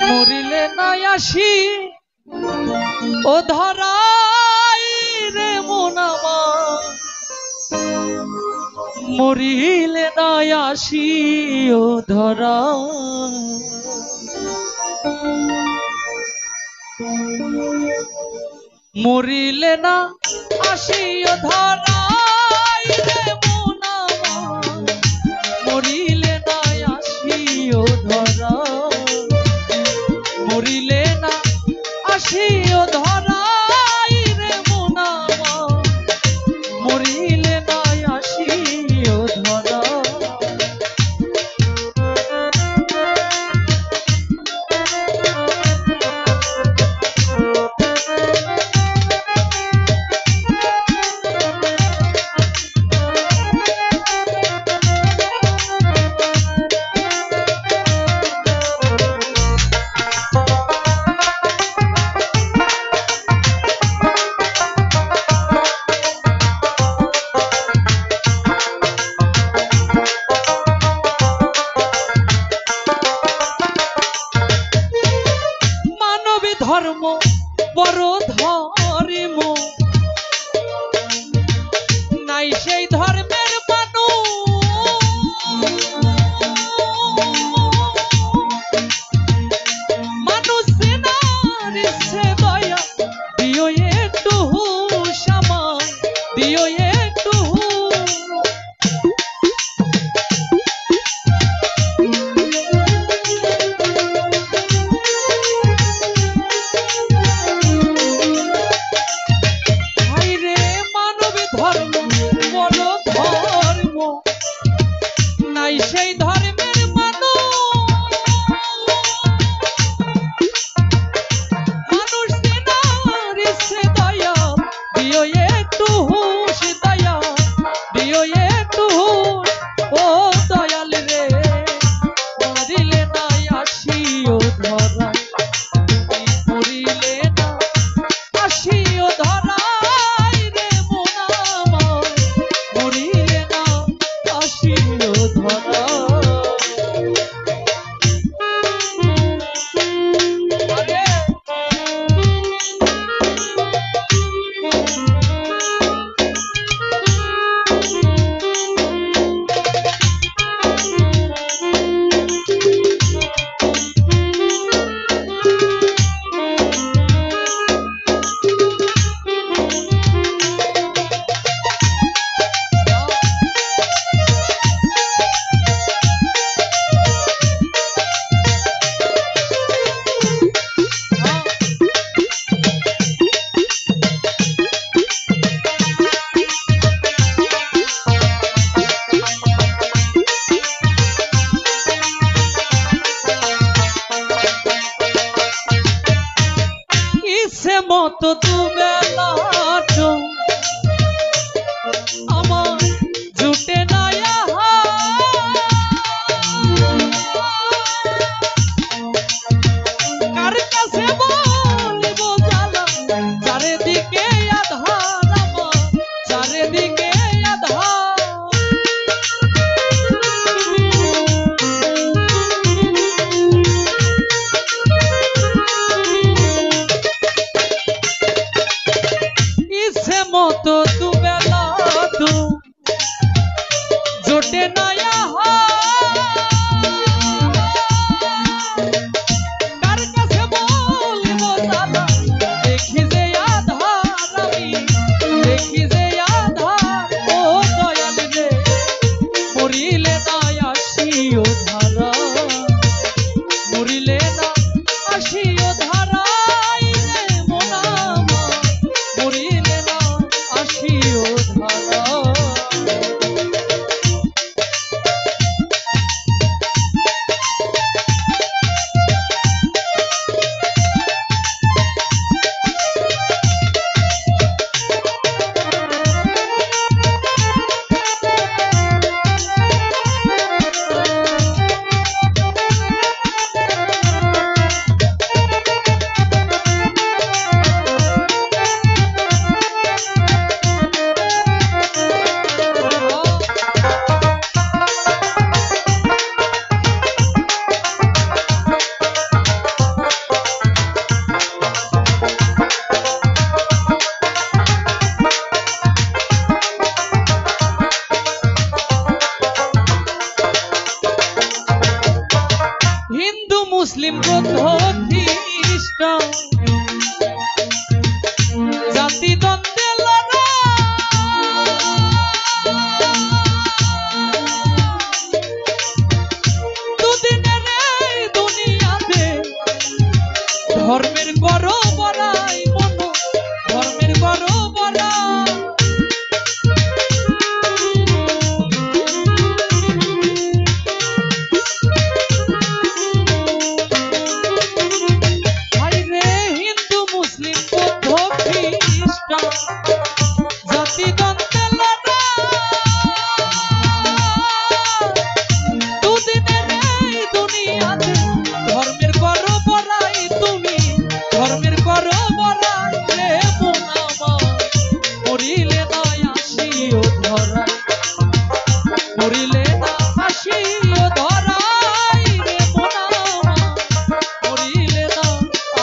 মরিলে নাই আসি ও ধরাই রে মন আমার, মরিলে নাই আসি ও ধরা, মরিলে না আসি ও ধরাই রে মন আমার, মরিলে নাই আসি ও ধরা, মরিলে না আসি ও ধরাই রে মন আমার, মরিলে নাই আসি ও ধরা। ধর্ম বড় ধর্ম নাই সেই ধর্মের মানুষ সে দয়া দিও একটু সামান দিও একটু সেই ধর্মের মানুষ সে দয়া দিও একটু সে দয়া দিও একটু ও দয়াল রে, মরিলে নাই আসি ও ধরা, মরিলে না আসি ও ধরাই রে মন আমার, মরিলে না আসি ও ধরা। মতো দুবেলা আমার জুটে না কার কাছে বলব জ্বালা, চারিদিকে আধার আমার, চারিদিকে আধার মুসলিম বৌদ্ধ খ্রিস্টান জাতি দ্বন্দ্বে দুদিনের এই দুনিয়াতে ধর্মের করো বড়াই মন ধর্মের করো বড়াই জাতি দ্বন্দ্বে দুদিনের এই দুনিয়াতে ধর্মের করো বড়াই তুমি ধর্মের করো বড়াই রে মন আমার মরিলে না আসিও ধরাই মরিলে না আসিও ধরাই রে মন আমার মরিলে না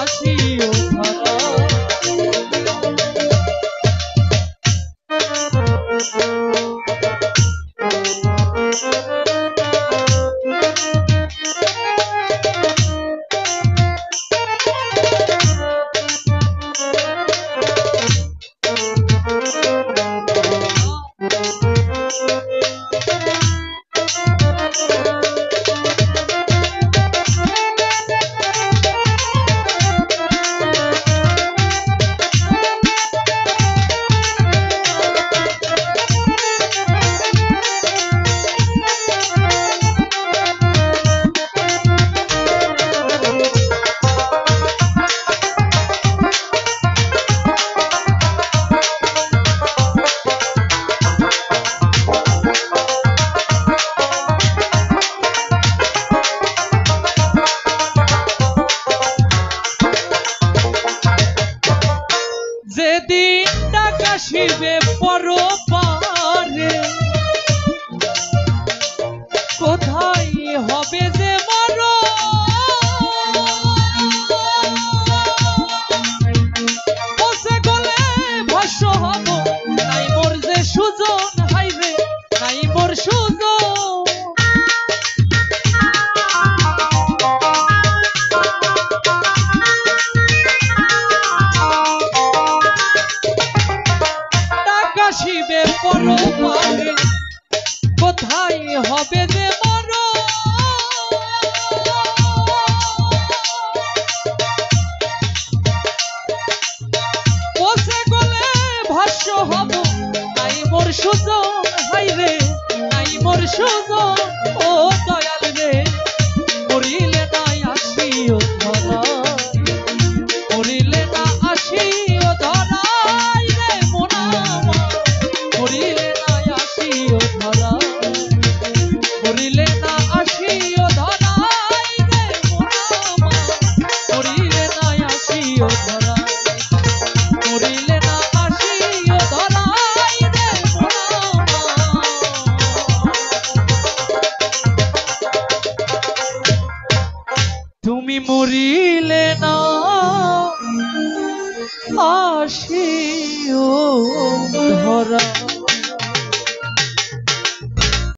আসিও ধরাই যেদিন টাকা শিবে পরপারে কোথায় হবে যে মর বসে গলে ভস্য হব নাই মোর যে সুজন হাইবে নাই মোর সুজন শিবে পরপারে কোথায় হবে যে মর বসে গলে ভাষ্য হব নাই মোর সুজন হাইরে নাই মোর সুজন ও দয়াল রে মরিলে না আসিও ধরা মরিলে না আসিও ধরাই রে মন আমার মরিলে না আসিও ধরা মরিলে না আসিও ধরাই রে মন আমার মরিলে না আসিও ধরা মরিলে না আসিও ধরাই রে মন আমার তুমি মরিলে না আসিও ধরা।